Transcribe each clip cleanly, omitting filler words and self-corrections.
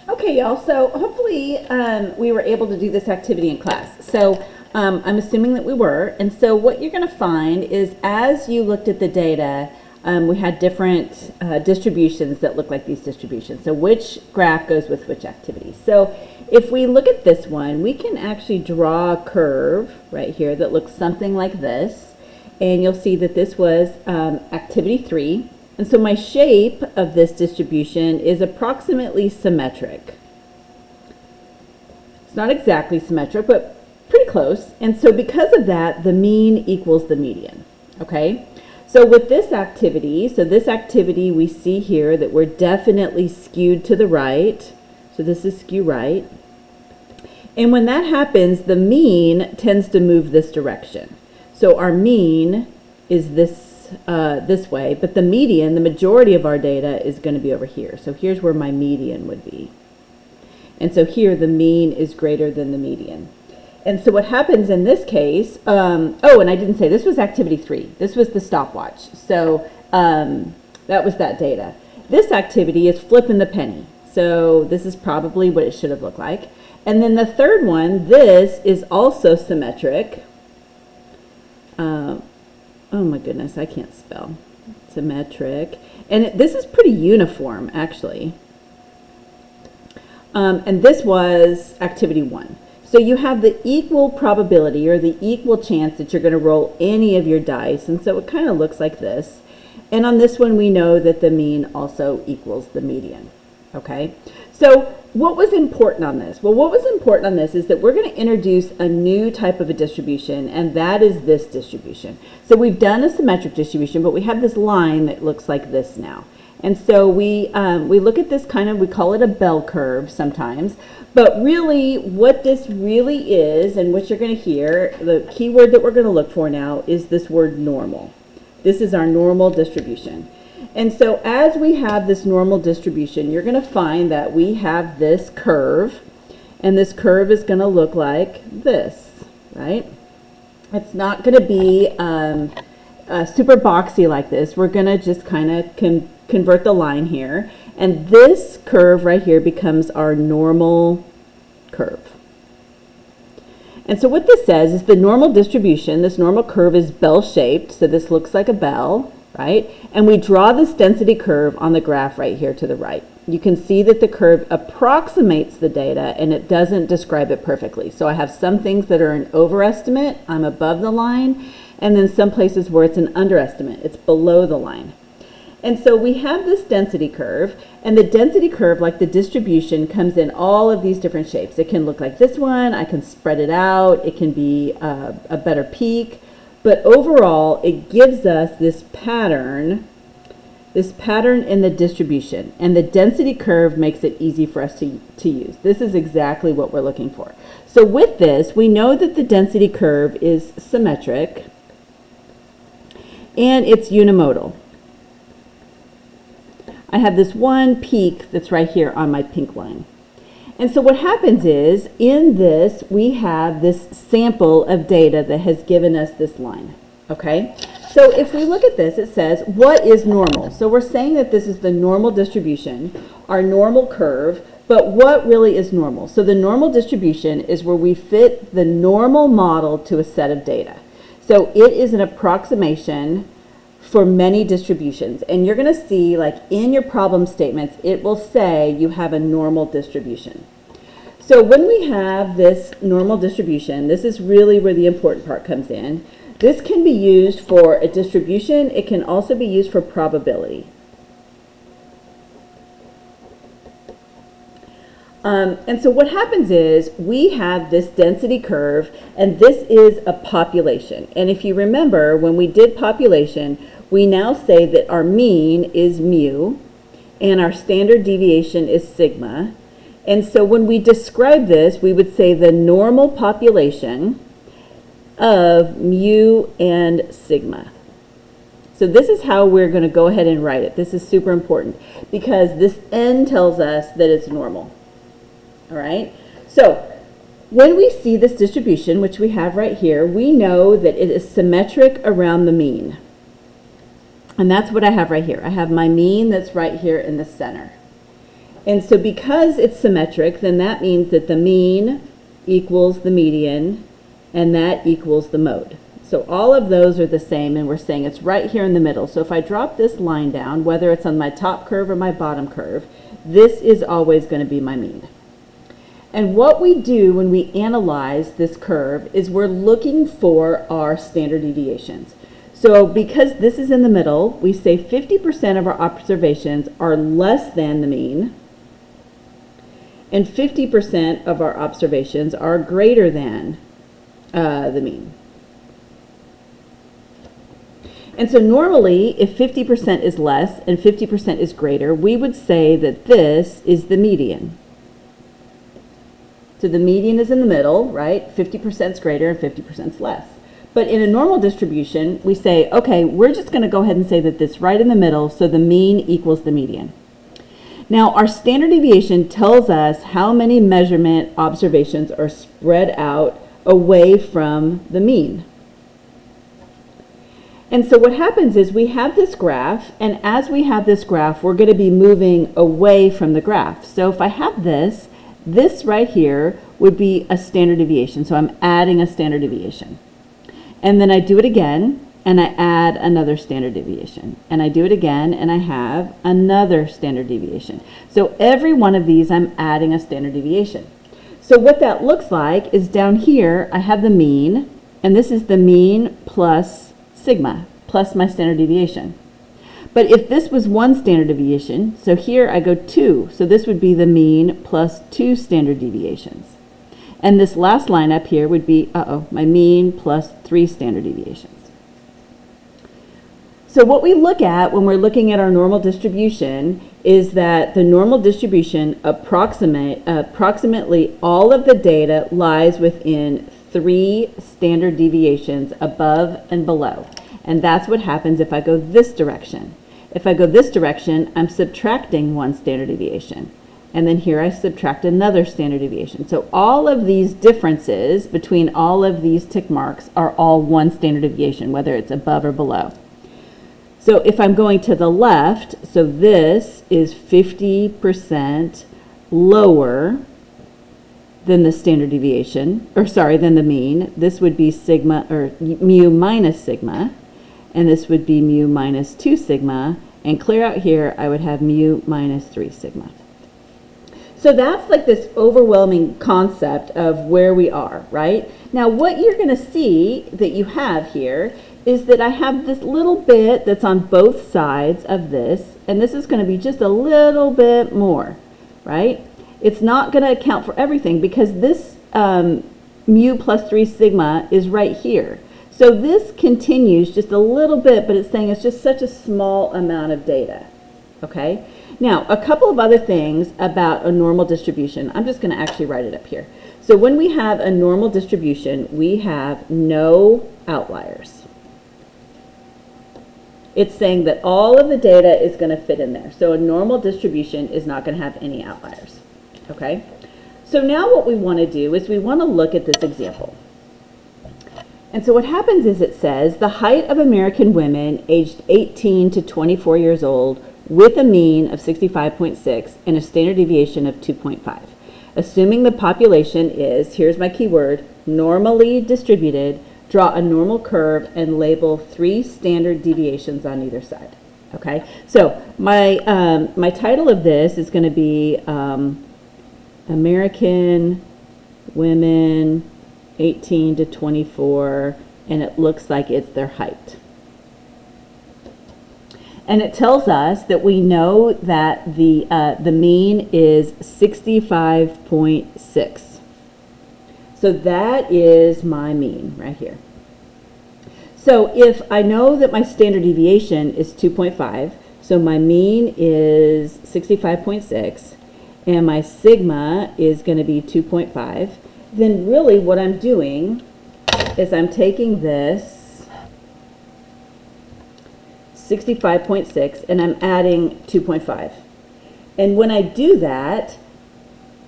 Okay, y'all, so hopefully we were able to do this activity in class. So I'm assuming that we were. And so what you're going to find is as you looked at the data, we had different distributions that look like these distributions. So which graph goes with which activity. So if we look at this one, we can actually draw a curve right here that looks something like this. And you'll see that this was activity 3. And so my shape of this distribution is approximately symmetric. It's not exactly symmetric, but pretty close. And so because of that, the mean equals the median, okay? So with this activity, we see here that we're definitely skewed to the right. So this is skew right. And when that happens, the mean tends to move this direction. So our mean is this way, but the median, the majority of our data is going to be over here. So here's where my median would be. And so here the mean is greater than the median. And so what happens in this case, oh, and I didn't say, this was activity 3. This was the stopwatch. So that was that data. This activity is flipping the penny. So this is probably what it should have looked like. And then the third one, this is also symmetric. Oh my goodness, I can't spell. Symmetric. And this is pretty uniform, actually. And this was activity 1. So you have the equal probability or the equal chance that you're going to roll any of your dice. And so it kind of looks like this. And on this one, we know that the mean also equals the median. Okay? So what was important on this? Well, what was important on this is that we're going to introduce a new type of a distribution, and that is this distribution. So we've done a symmetric distribution, but we have this line that looks like this now. And so we look at this we call it a bell curve sometimes, but really what this really is, and what you're going to hear, the key word that we're going to look for now is this word normal. This is our normal distribution. And so as we have this normal distribution, you're going to find that we have this curve, and this curve is going to look like this, right? It's not going to be super boxy like this. We're going to just kind of convert the line here, and this curve right here becomes our normal curve. And so what this says is the normal distribution, this normal curve is bell-shaped, so this looks like a bell, right? And we draw this density curve on the graph right here to the right. You can see that the curve approximates the data and it doesn't describe it perfectly. So I have some things that are an overestimate, I'm above the line, and then some places where it's an underestimate, it's below the line. And so we have this density curve, and the density curve, like the distribution, comes in all of these different shapes. It can look like this one, I can spread it out, it can be a better peak, but overall it gives us this pattern in the distribution, and the density curve makes it easy for us to use. This is exactly what we're looking for. So with this, we know that the density curve is symmetric and it's unimodal. I have this one peak that's right here on my pink line. And so what happens is, in this, we have this sample of data that has given us this line, okay? So if we look at this, it says, what is normal? So we're saying that this is the normal distribution, our normal curve, but what really is normal? So the normal distribution is where we fit the normal model to a set of data. So it is an approximation for many distributions, and you're going to see, like in your problem statements, it will say you have a normal distribution. So when we have this normal distribution, this is really where the important part comes in. This can be used for a distribution. It can also be used for probability. And so what happens is we have this density curve, and this is a population. And if you remember, when we did population, we now say that our mean is mu, and our standard deviation is sigma. And so when we describe this, we would say the normal population of mu and sigma. So this is how we're going to go ahead and write it. This is super important because this n tells us that it's normal. All right, so when we see this distribution, which we have right here, we know that it is symmetric around the mean. And that's what I have right here. I have my mean that's right here in the center. And so because it's symmetric, then that means that the mean equals the median, and that equals the mode. So all of those are the same, and we're saying it's right here in the middle. So if I drop this line down, whether it's on my top curve or my bottom curve, this is always going to be my mean. And what we do when we analyze this curve is we're looking for our standard deviations. So because this is in the middle, we say 50% of our observations are less than the mean, and 50% of our observations are greater than the mean. And so normally, if 50% is less and 50% is greater, we would say that this is the median. So the median is in the middle, right? 50% is greater and 50% is less. But in a normal distribution, we say, okay, we're just going to go ahead and say that this right in the middle, so the mean equals the median. Now, our standard deviation tells us how many measurement observations are spread out away from the mean. And so what happens is we have this graph, and as we have this graph, we're going to be moving away from the graph. So if I have this right here would be a standard deviation. So I'm adding a standard deviation. And then I do it again, and I add another standard deviation. And I do it again, and I have another standard deviation. So every one of these, I'm adding a standard deviation. So what that looks like is down here, I have the mean, and this is the mean plus sigma, plus my standard deviation. But if this was one standard deviation, so here I go 2, so this would be the mean plus 2 standard deviations. And this last line up here would be, my mean plus 3 standard deviations. So what we look at when we're looking at our normal distribution is that the normal distribution approximately all of the data lies within 3 standard deviations above and below. And that's what happens if I go this direction. If I go this direction, I'm subtracting 1 standard deviation. And then here I subtract another standard deviation. So all of these differences between all of these tick marks are all 1 standard deviation, whether it's above or below. So if I'm going to the left, so this is 50% lower than the standard deviation, than the mean. This would be sigma, or mu minus sigma, and this would be mu minus 2 sigma, and clear out here, I would have mu minus 3 sigma. So that's like this overwhelming concept of where we are, right? Now what you're going to see that you have here is that I have this little bit that's on both sides of this, and this is going to be just a little bit more, right? It's not going to account for everything because this mu plus 3 sigma is right here. So this continues just a little bit, but it's saying it's just such a small amount of data, okay? Now, a couple of other things about a normal distribution. I'm just going to actually write it up here. So when we have a normal distribution, we have no outliers. It's saying that all of the data is going to fit in there. So a normal distribution is not going to have any outliers, okay? So now what we want to do is we want to look at this example. And so what happens is it says the height of American women aged 18 to 24 years old with a mean of 65.6 and a standard deviation of 2.5. Assuming the population is, here's my keyword, normally distributed, draw a normal curve and label 3 standard deviations on either side. Okay, so my title of this is going to be American women 18 to 24, and it looks like it's their height. And it tells us that we know that the mean is 65.6. So that is my mean right here. So if I know that my standard deviation is 2.5, so my mean is 65.6, and my sigma is going to be 2.5, then really what I'm doing is I'm taking this 65.6 and I'm adding 2.5. And when I do that,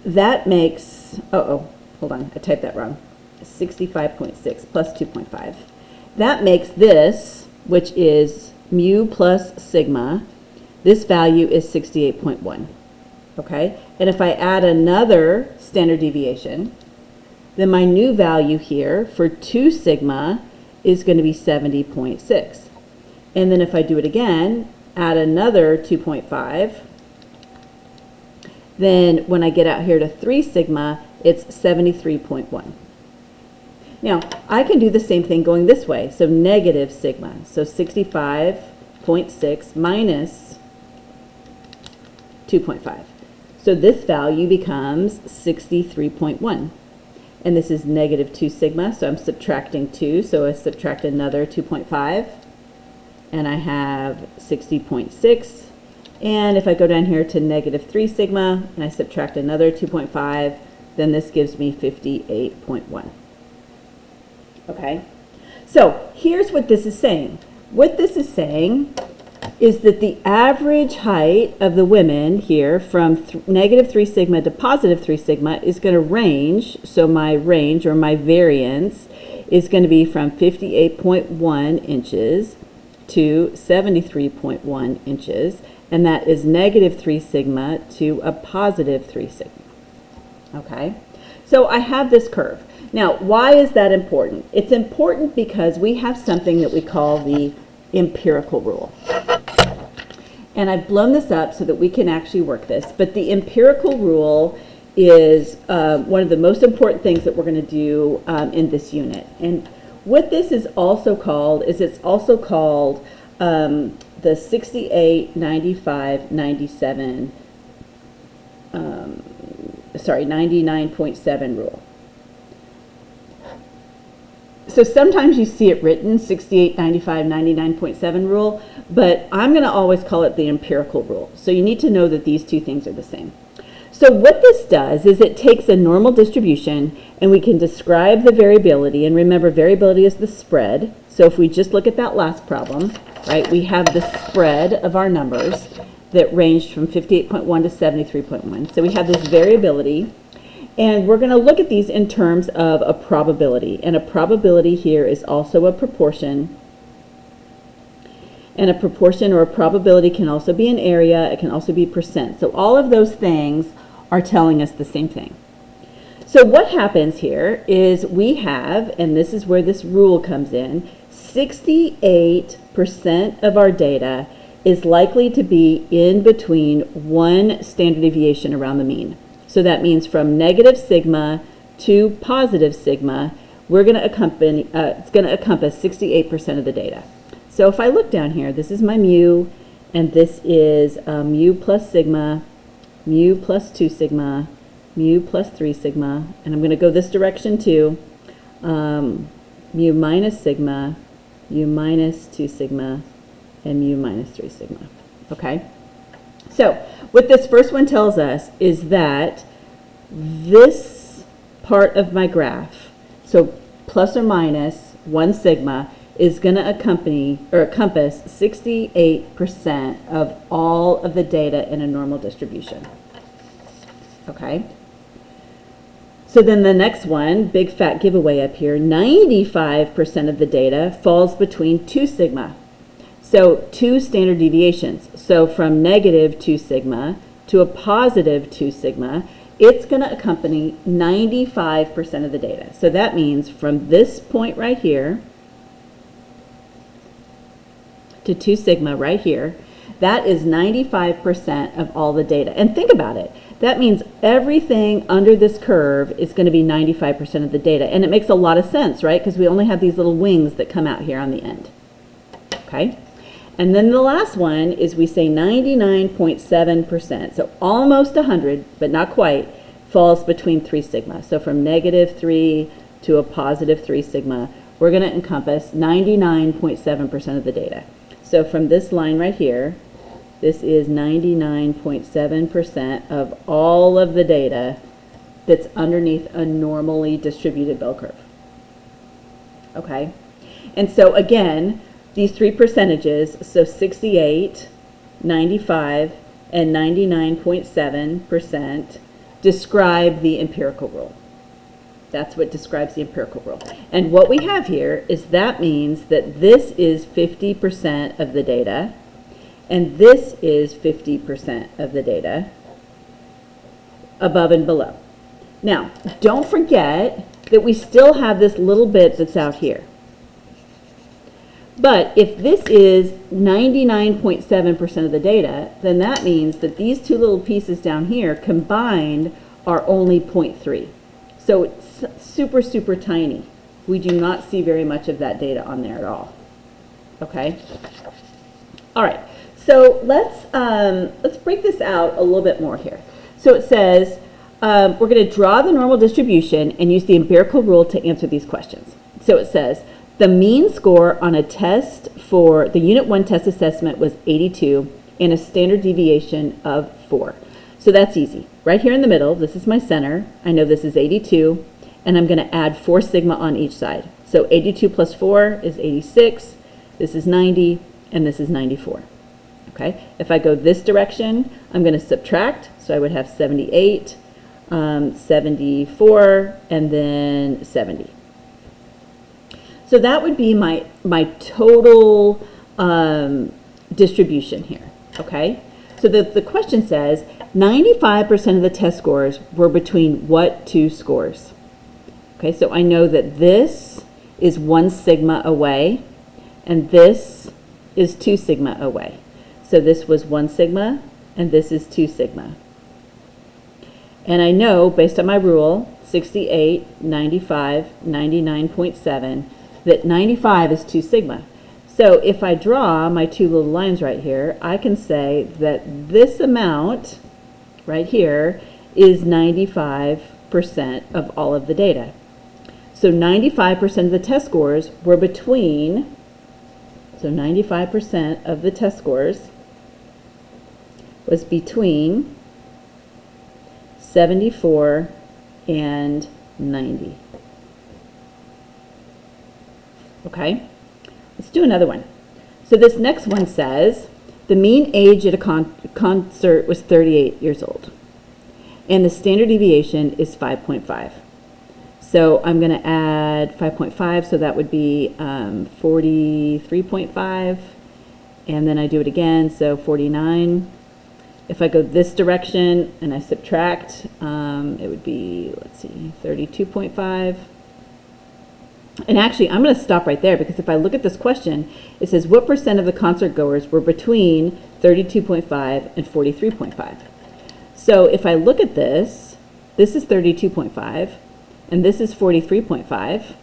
that makes, hold on, I typed that wrong. 65.6 plus 2.5. That makes this, which is mu plus sigma, this value is 68.1. okay? And if I add another standard deviation, then my new value here for 2 sigma is going to be 70.6. And then if I do it again, add another 2.5, then when I get out here to 3 sigma, it's 73.1. Now, I can do the same thing going this way, so negative sigma. So 65.6 minus 2.5. So this value becomes 63.1. And this is negative 2 sigma, so I'm subtracting 2, so I subtract another 2.5, and I have 60.6. And if I go down here to negative 3 sigma, and I subtract another 2.5, then this gives me 58.1. Okay? So here's what this is saying. What this is saying is that the average height of the women here from negative 3 sigma to positive 3 sigma is going to range. So my range or my variance is going to be from 58.1 inches to 73.1 inches. And that is negative 3 sigma to a positive 3 sigma. Okay? So I have this curve. Now, why is that important? It's important because we have something that we call the empirical rule. And I've blown this up so that we can actually work this. But the empirical rule is one of the most important things that we're going to do in this unit. And what this is also called is it's also called the 68, 95, 97, 99.7 rule. So sometimes you see it written 68, 95, 99.7 rule, but I'm going to always call it the empirical rule. So you need to know that these two things are the same. So what this does is it takes a normal distribution and we can describe the variability. And remember, variability is the spread. So if we just look at that last problem, right, we have the spread of our numbers that ranged from 58.1 to 73.1. So we have this variability. And we're going to look at these in terms of a probability. And a probability here is also a proportion. And a proportion or a probability can also be an area. It can also be percent. So all of those things are telling us the same thing. So what happens here is we have, and this is where this rule comes in, 68% of our data is likely to be in between one standard deviation around the mean. So that means from negative sigma to positive sigma, we're going to it's going to encompass 68% of the data. So if I look down here, this is my mu, and this is mu plus sigma, mu plus 2 sigma, mu plus 3 sigma, and I'm going to go this direction too, mu minus sigma, mu minus 2 sigma, and mu minus 3 sigma. Okay? So what this first one tells us is that this part of my graph, so plus or minus 1 sigma, is going to encompass 68% of all of the data in a normal distribution. Okay? So then the next one, big fat giveaway up here, 95% of the data falls between 2 sigma. So 2 standard deviations. So from negative 2 sigma to a positive 2 sigma, it's going to accompany 95% of the data. So that means from this point right here to 2 sigma right here, that is 95% of all the data. And think about it. That means everything under this curve is going to be 95% of the data. And it makes a lot of sense, right? Because we only have these little wings that come out here on the end. Okay? And then the last one is we say 99.7%. So almost 100, but not quite, falls between 3 sigma. So from negative 3 to a positive 3 sigma, we're going to encompass 99.7% of the data. So from this line right here, this is 99.7% of all of the data that's underneath a normally distributed bell curve. Okay? And so again, these 3 percentages, so 68, 95, and 99.7% describe the empirical rule. That's what describes the empirical rule. And what we have here is that means that this is 50% of the data, and this is 50% of the data, above and below. Now, don't forget that we still have this little bit that's out here. But if this is 99.7% of the data, then that means that these two little pieces down here combined are only 0.3. So it's super, super tiny. We do not see very much of that data on there at all. Okay? All right. So let's break this out a little bit more here. So it says we're going to draw the normal distribution and use the empirical rule to answer these questions. So it says the mean score on a test for the Unit 1 test assessment was 82 and a standard deviation of 4. So that's easy. Right here in the middle, this is my center. I know this is 82, and I'm going to add 4 sigma on each side. So 82 plus 4 is 86, this is 90, and this is 94. Okay? If I go this direction, I'm going to subtract, so I would have 78, 74, and then 70. So that would be my total distribution here, okay? So the question says 95% of the test scores were between what two scores? Okay, so I know that this is 1 sigma away, and this is 2 sigma away. So this was 1 sigma, and this is 2 sigma. And I know, based on my rule, 68, 95, 99.7, that 95 is 2 sigma. So if I draw my two little lines right here, I can say that this amount right here is 95% of all of the data. So 95% of the test scores were between, so 95% of the test scores was between 74 and 90. Okay? Let's do another one. So this next one says, the mean age at a concert was 38 years old, and the standard deviation is 5.5. So I'm going to add 5.5, so that would be 43.5, and then I do it again, so 49. If I go this direction and I subtract, it would be, let's see, 32.5. And actually, I'm going to stop right there, because if I look at this question, it says what percent of the concert goers were between 32.5 and 43.5. So if I look at this is 32.5, and this is 43.5.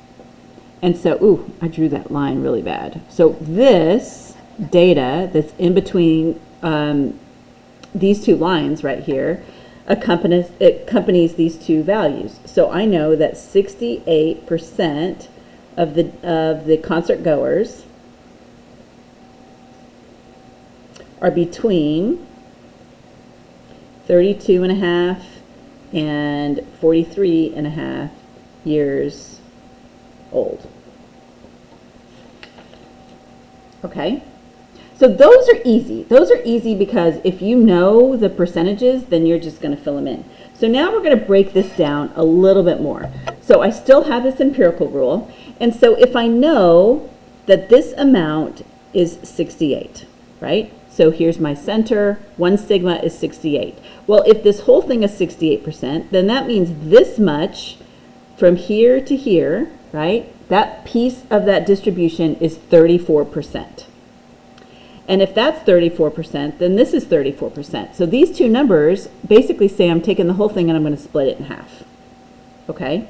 And so, ooh, I drew that line really bad. So this data that's in between these two lines right here accompanies these two values. So I know that 68% of the concert goers are between 32.5 and 43.5 years old. Okay? So those are easy. Those are easy because if you know the percentages, then you're just going to fill them in. So now we're going to break this down a little bit more. So I still have this empirical rule. And so if I know that this amount is 68, right? So here's my center, 1 sigma is 68. Well, if this whole thing is 68%, then that means this much from here to here, right? That piece of that distribution is 34%. And if that's 34%, then this is 34%. So these two numbers basically say I'm taking the whole thing and I'm going to split it in half. Okay?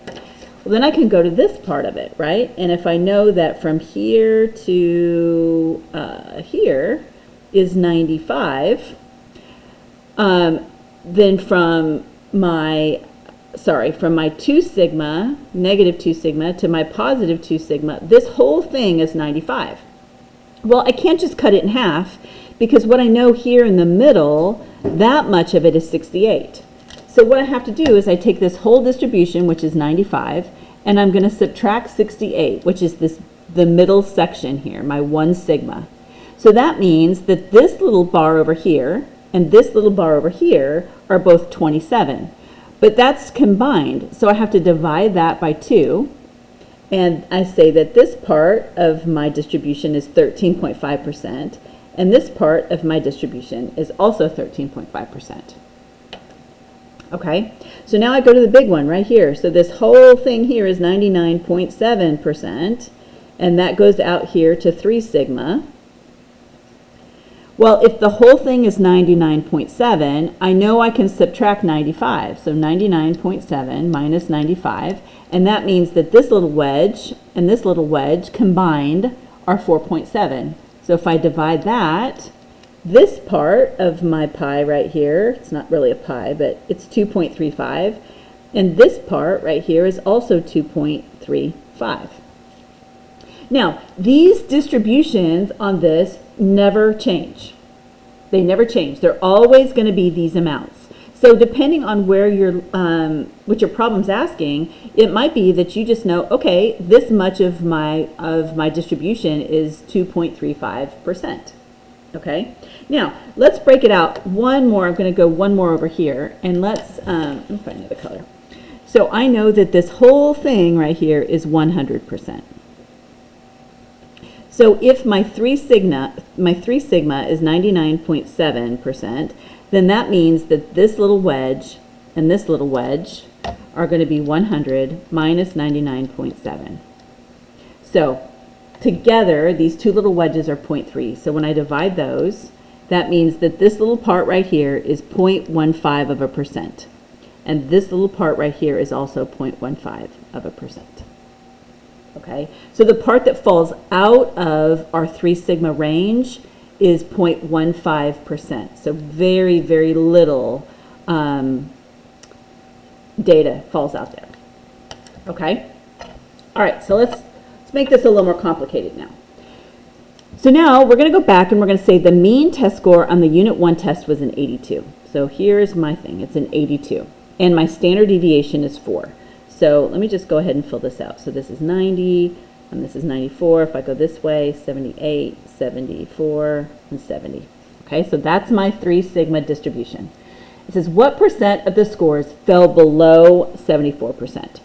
Well, then I can go to this part of it, right? And if I know that from here to here is 95, then from my 2 sigma, negative 2 sigma, to my positive 2 sigma, this whole thing is 95. Well, I can't just cut it in half, because what I know here in the middle, that much of it is 68. So what I have to do is I take this whole distribution, which is 95, and I'm going to subtract 68, which is the middle section here, my 1 sigma. So that means that this little bar over here and this little bar over here are both 27. But that's combined, so I have to divide that by 2. And I say that this part of my distribution is 13.5%, and this part of my distribution is also 13.5%. Okay, so now I go to the big one right here. So this whole thing here is 99.7%, and that goes out here to 3 sigma. Well, if the whole thing is 99.7, I know I can subtract 95. So 99.7 minus 95, and that means that this little wedge and this little wedge combined are 4.7. So if I divide that, this part of my pie right here, it's not really a pie, but it's 2.35, and this part right here is also 2.35. Now, these distributions on this never change. They never change. They're always going to be these amounts. So depending on where what your problem's asking, it might be that you just know, okay, this much of my distribution is 2.35%. Okay. Now let's break it out one more. I'm going to go one more over here, and let's let me find another color. So I know that this whole thing right here is 100%. So if my 3 sigma is 99.7%, then that means that this little wedge and this little wedge are going to be 100 minus 99.7. So together, these two little wedges are 0.3. So when I divide those, that means that this little part right here is 0.15%. And this little part right here is also 0.15%. Okay, so the part that falls out of our 3 sigma range is 0.15%. So very, very little data falls out there. Okay, all right, so let's make this a little more complicated now. So now we're going to go back and we're going to say the mean test score on the Unit 1 test was an 82. So here's my thing, it's an 82. And my standard deviation is 4. So let me just go ahead and fill this out. So this is 90, and this is 94. If I go this way, 78, 74, and 70. Okay, so that's my 3 sigma distribution. It says what percent of the scores fell below 74%?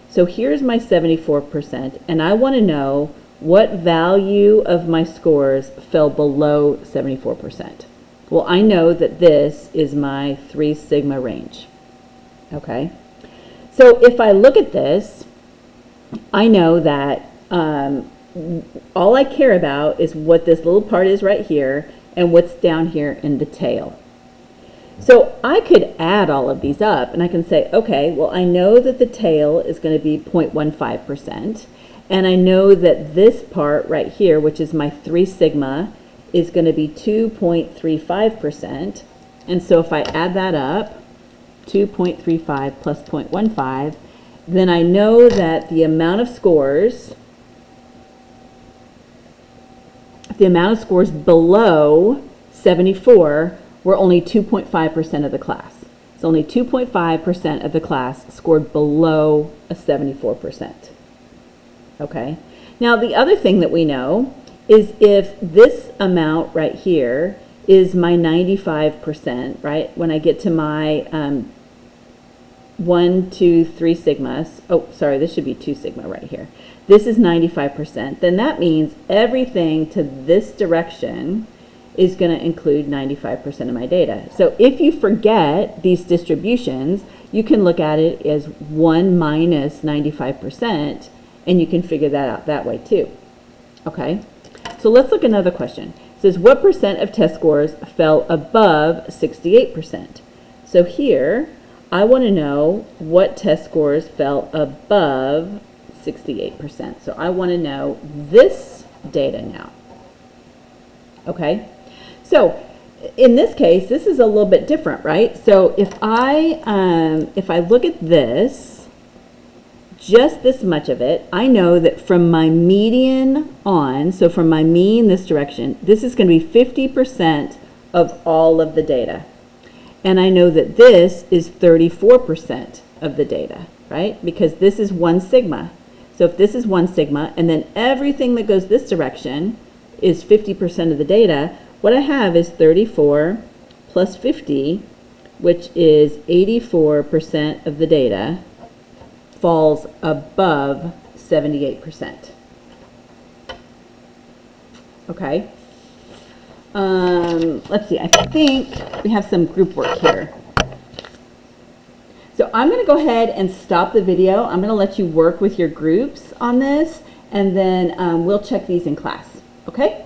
So here's my 74%, and I want to know what value of my scores fell below 74%. Well, I know that this is my 3 sigma range. Okay. So if I look at this, I know that all I care about is what this little part is right here and what's down here in the tail. So I could add all of these up and I can say, okay, well, I know that the tail is going to be 0.15%, and I know that this part right here, which is my 3 sigma, is going to be 2.35%. And so if I add that up, 2.35 plus 0.15, then I know that the amount of scores below 74 were only 2.5% of the class. So only 2.5% of the class scored below a 74%. Okay. Now the other thing that we know is if this amount right here is my 95%, right? When I get to my 1, 2, 3 sigmas, oh, sorry, this should be 2 sigma right here. This is 95%. Then that means everything to this direction is going to include 95% of my data. So if you forget these distributions, you can look at it as 1 minus 95%, and you can figure that out that way too. Okay, so let's look at another question. It says, what percent of test scores fell above 68%? So here, I want to know what test scores fell above 68%. So I want to know this data now. Okay, so in this case, this is a little bit different, right? So if I look at this, just this much of it, I know that from my median on, so from my mean this direction, this is going to be 50% of all of the data. And I know that this is 34% of the data, right? Because this is 1 sigma. So if this is 1 sigma, and then everything that goes this direction is 50% of the data, what I have is 34 plus 50, which is 84% of the data, falls above 78%. Okay. Let's see, I think we have some group work here. So I'm going to go ahead and stop the video. I'm going to let you work with your groups on this, and then we'll check these in class. Okay?